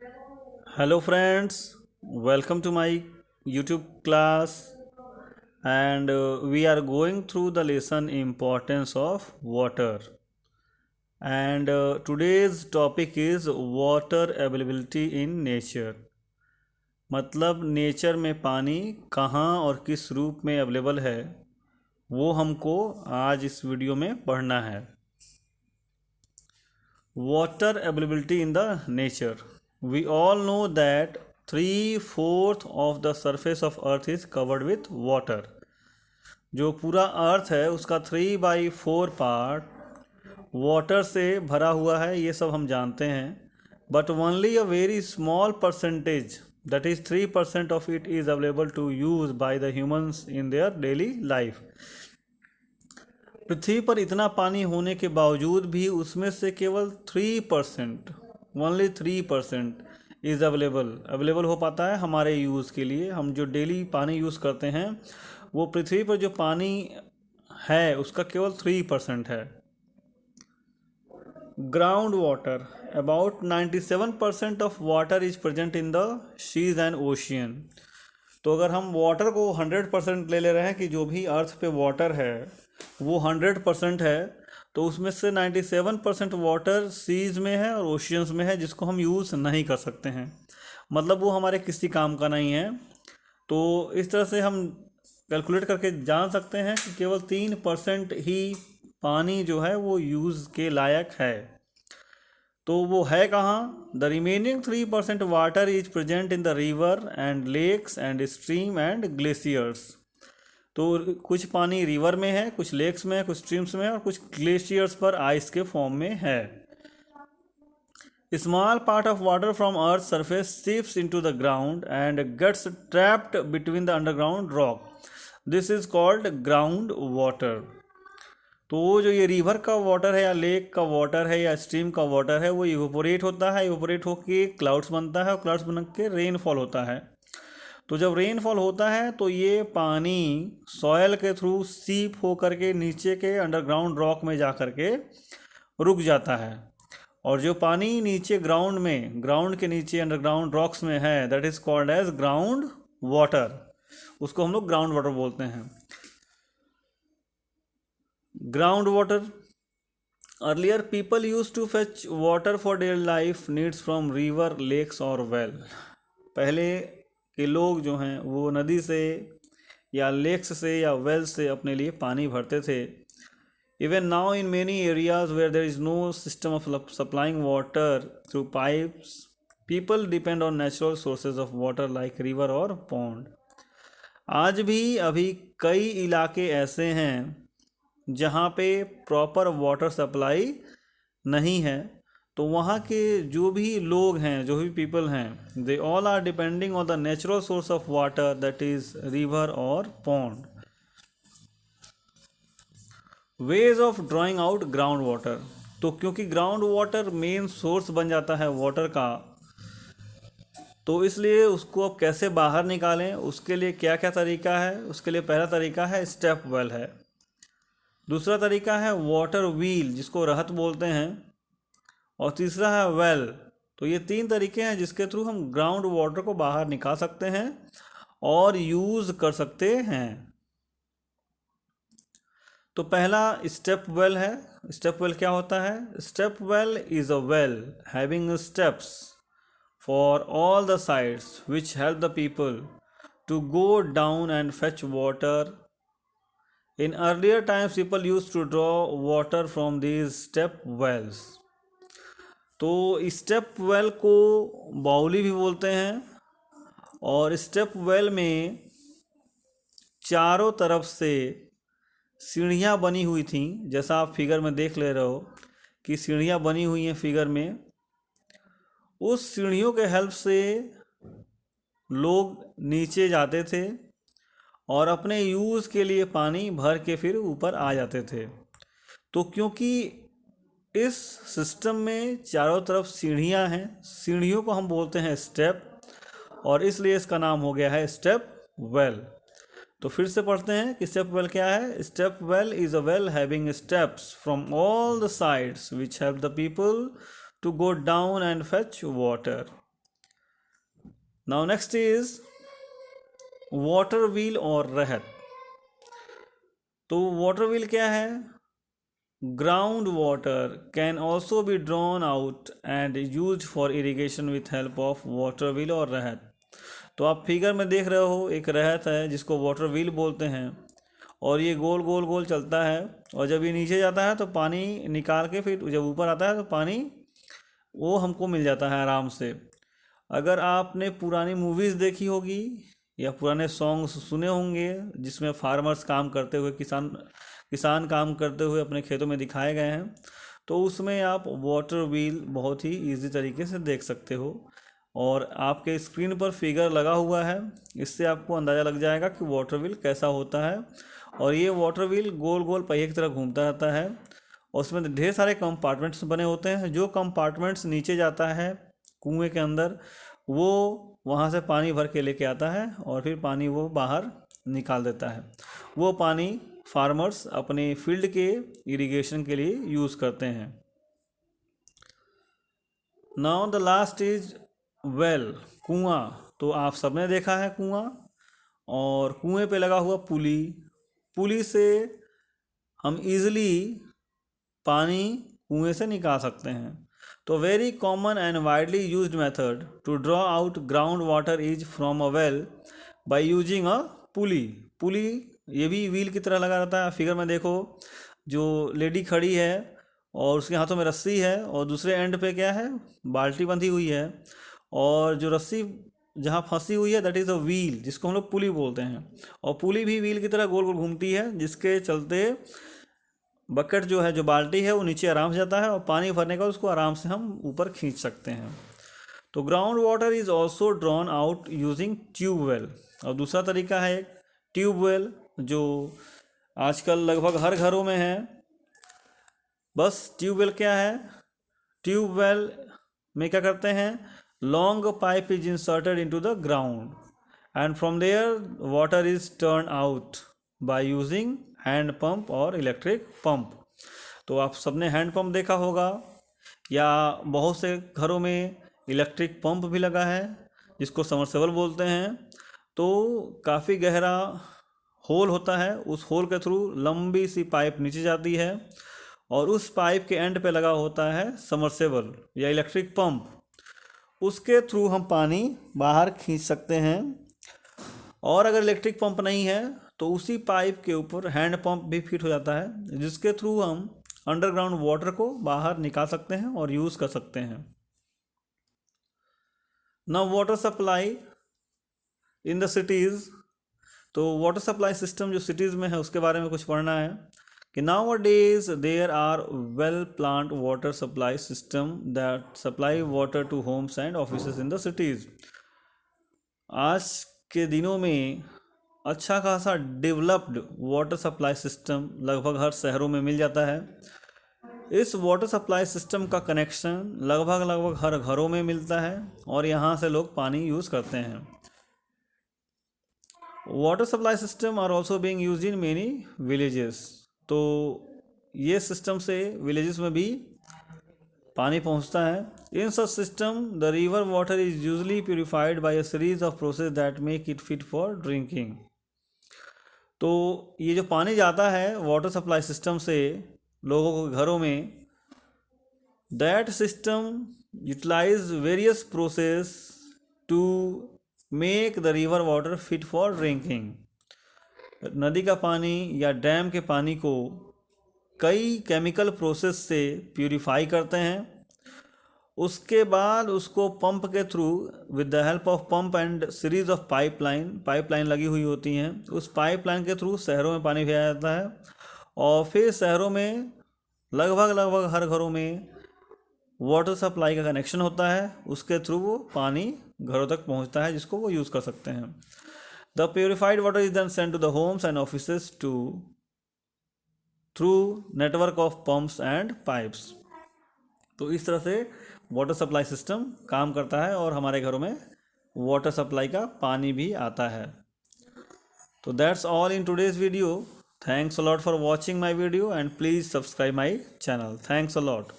Hello, friends. Welcome to my YouTube class, and we are going through the lesson importance of water. And today's topic is water availability in nature. मतलब nature में पानी कहाँ और किस रूप में available है वो हमको आज इस वीडियो में पढ़ना है। Water availability in the nature. We all know that 3/4 of the surface of earth is covered with water. जो पूरा अर्थ है उसका 3/4 पार्ट वाटर से भरा हुआ है, ये सब हम जानते हैं। But only a very small percentage, that is 3% of it is available to use by the humans in their daily life. पृथ्वी पर इतना पानी होने के बावजूद भी उसमें से केवल 3%, ओनली 3% इज़ अवेलेबल हो पाता है हमारे यूज़ के लिए। हम जो डेली पानी यूज़ करते हैं वो पृथ्वी पर जो पानी है उसका केवल 3% है। Ground water, about 97% of water is present in the seas and ocean. तो अगर हम वाटर को 100% ले रहे हैं कि जो भी अर्थ पे वाटर है वो 100% है, तो उसमें से 97% वाटर सीज में है और ओशियंस में है जिसको हम यूज़ नहीं कर सकते हैं, मतलब वो हमारे किसी काम का नहीं है। तो इस तरह से हम कैलकुलेट करके जान सकते हैं कि केवल 3% ही पानी जो है वो यूज़ के लायक है। तो वो है कहाँ? The remaining 3% water is present in the river and lakes and stream and glaciers. तो कुछ पानी रिवर में है, कुछ लेक्स में है, कुछ स्ट्रीम्स में है और कुछ ग्लेशियर्स पर आइस के फॉर्म में है। Small part of water from earth surface seeps into the ground and gets trapped between the underground rock. This is called ground water. तो वो जो ये रिवर का वाटर है या लेक का वाटर है या स्ट्रीम का वाटर है वो इवोपोरेट होता है, इवोपोरेट होके क्लाउड्स बनता है और क्लाउड्स बन के रेनफॉल होता है। तो जब रेनफॉल होता है तो ये पानी सॉयल के थ्रू सीप हो करके नीचे के अंडरग्राउंड रॉक में जा करके रुक जाता है। और जो पानी नीचे ग्राउंड में, ग्राउंड के नीचे अंडरग्राउंड रॉक्स में है, that is called as ground water. उसको हम लोग ग्राउंड वाटर बोलते हैं। Ground water, earlier people use to fetch water for their life needs from river, lakes और वेल। पहले के लोग जो हैं वो नदी से या लेक्स से या वेल से अपने लिए पानी भरते थे। Even now in many areas where there is no system of supplying water through pipes, people depend on natural sources of water like river और पॉन्ड। आज भी अभी कई इलाके ऐसे हैं जहाँ पे प्रॉपर वाटर सप्लाई नहीं है, तो वहाँ के जो भी लोग हैं, जो भी पीपल हैं, they all are depending on the natural source of water that is river और pond. Ways of drawing out ground water. तो क्योंकि ग्राउंड वाटर मेन सोर्स बन जाता है वाटर का, तो इसलिए उसको अब कैसे बाहर निकालें, उसके लिए क्या क्या तरीका है? उसके लिए पहला तरीका है स्टेप वेल है, दूसरा तरीका है वाटर व्हील जिसको रहत बोलते हैं, और तीसरा है वेल। तो ये 3 तरीके हैं जिसके थ्रू हम ग्राउंड वाटर को बाहर निकाल सकते हैं और यूज़ कर सकते हैं। तो पहला स्टेप वेल है। स्टेप वेल क्या होता है? Step well is a well having steps for all the sides which help the people to go down and fetch water. In earlier times, people used to draw water from these step wells. तो step well को बाउली भी बोलते हैं, और step well में चारों तरफ से सीढ़ियाँ बनी हुई थी, जैसा आप फिगर में देख ले रहे हो कि सीढ़ियाँ बनी हुई हैं फिगर में। उस सीढ़ियों के हेल्प से लोग नीचे जाते थे और अपने यूज़ के लिए पानी भर के फिर ऊपर आ जाते थे। तो क्योंकि इस सिस्टम में चारों तरफ सीढ़ियां हैं, सीढ़ियों को हम बोलते हैं स्टेप, और इसलिए इसका नाम हो गया है स्टेप वेल। तो फिर से पढ़ते हैं कि स्टेप वेल क्या है। Step well is a well having steps from all the sides which help the people to go down and fetch water. Now next is water wheel और रहत। तो वाटर व्हील क्या है? Ground water can also be drawn out and use for irrigation with help of water wheel और रहत। तो आप figure में देख रहे हो एक रहत है जिसको वाटर व्हील बोलते हैं, और ये गोल गोल गोल चलता है, और जब ये नीचे जाता है तो पानी निकाल के फिर जब ऊपर आता है तो पानी वो हमको मिल जाता है आराम से। अगर आपने पुरानी मूवीज़ देखी होगी या पुराने सॉन्ग्स सुने होंगे जिसमें फार्मर्स काम करते हुए, किसान काम करते हुए अपने खेतों में दिखाए गए हैं, तो उसमें आप वाटर व्हील बहुत ही इजी तरीके से देख सकते हो। और आपके स्क्रीन पर फिगर लगा हुआ है, इससे आपको अंदाज़ा लग जाएगा कि वाटर व्हील कैसा होता है। और ये वाटर व्हील गोल गोल पहिए की तरह घूमता रहता है, और उसमें ढेर सारे कंपार्टमेंट्स बने होते हैं। जो कंपार्टमेंट्स नीचे जाता है कुएं के अंदर, वो वहाँ से पानी भर के लेके आता है और फिर पानी वो बाहर निकाल देता है। वो पानी फार्मर्स अपने फील्ड के इरिगेशन के लिए यूज़ करते हैं। Now the last is well, कुआं। तो आप सबने देखा है कुआं, और कुएं पे लगा हुआ पुली। पुली से हम इजीली पानी कुएं से निकाल सकते हैं। तो very common and widely used method to draw out ground water is from a well by using a pulley. Pulley ये भी व्हील की तरह लगा रहता है। फिगर में देखो, जो लेडी खड़ी है और उसके हाथों में रस्सी है, और दूसरे एंड पे क्या है, बाल्टी बंधी हुई है, और जो रस्सी जहाँ फंसी हुई है दैट इज़ अ व्हील, जिसको हम लोग पुली बोलते हैं। और पुली भी व्हील की तरह गोल गोल घूमती है, जिसके चलते बकेट जो है, जो बाल्टी है, वो नीचे आराम से जाता है, और पानी भरने का उसको आराम से हम ऊपर खींच सकते हैं। तो ground water is also drawn out using tubewell. और दूसरा तरीका है एक ट्यूबवेल, जो आजकल लगभग हर घरों में है। बस ट्यूबवेल क्या है, ट्यूबवेल में क्या करते हैं, long pipe is inserted into the ground and from there water is turn out by using hand pump और इलेक्ट्रिक पंप। तो आप सबने हैंड पंप देखा होगा, या बहुत से घरों में इलेक्ट्रिक पंप भी लगा है जिसको समरसेबल बोलते हैं। तो काफ़ी गहरा होल होता है, उस होल के थ्रू लंबी सी पाइप नीचे जाती है, और उस पाइप के एंड पे लगा होता है समरसेबल या इलेक्ट्रिक पंप। उसके थ्रू हम पानी बाहर खींच सकते हैं। और अगर इलेक्ट्रिक पंप नहीं है तो उसी पाइप के ऊपर हैंड पंप भी फिट हो जाता है, जिसके थ्रू हम अंडरग्राउंड वाटर को बाहर निकाल सकते हैं और यूज़ कर सकते हैं। Now water supply in the cities. तो वाटर सप्लाई सिस्टम जो सिटीज़ में है उसके बारे में कुछ पढ़ना है कि nowadays there are well planned water supply system that supply water to homes and offices in the cities. आज के दिनों में अच्छा खासा डेवलप्ड वाटर सप्लाई सिस्टम लगभग हर शहरों में मिल जाता है। इस वाटर सप्लाई सिस्टम का कनेक्शन लगभग हर घरों में मिलता है, और यहाँ से लोग पानी यूज़ करते हैं। Water supply system are also being used in many villages. तो ये सिस्टम से विलेजेस में भी पानी पहुंचता है। In such system the river water is usually purified by a series of process that make it fit for drinking. तो ये जो पानी जाता है वाटर सप्लाई सिस्टम से लोगों के घरों में, that system utilize various process to make the river water fit for drinking. नदी का पानी या डैम के पानी को कई केमिकल प्रोसेस से प्यूरिफाई करते हैं। उसके बाद उसको पंप के through with the help of pump and series of pipeline लगी हुई होती हैं, उस पाइपलाइन के थ्रू शहरों में पानी भेजा जाता है, और फिर शहरों में लगभग हर घरों में वाटर सप्लाई का कनेक्शन होता है। उसके थ्रू वो पानी घरों तक पहुंचता है जिसको वो यूज़ कर सकते हैं। The purified water is then sent to the homes and offices through network of pumps and pipes. तो इस तरह से वाटर सप्लाई सिस्टम काम करता है, और हमारे घरों में वाटर सप्लाई का पानी भी आता है। तो that's all in today's video. Thanks a lot for watching my video and please subscribe my channel. Thanks a lot.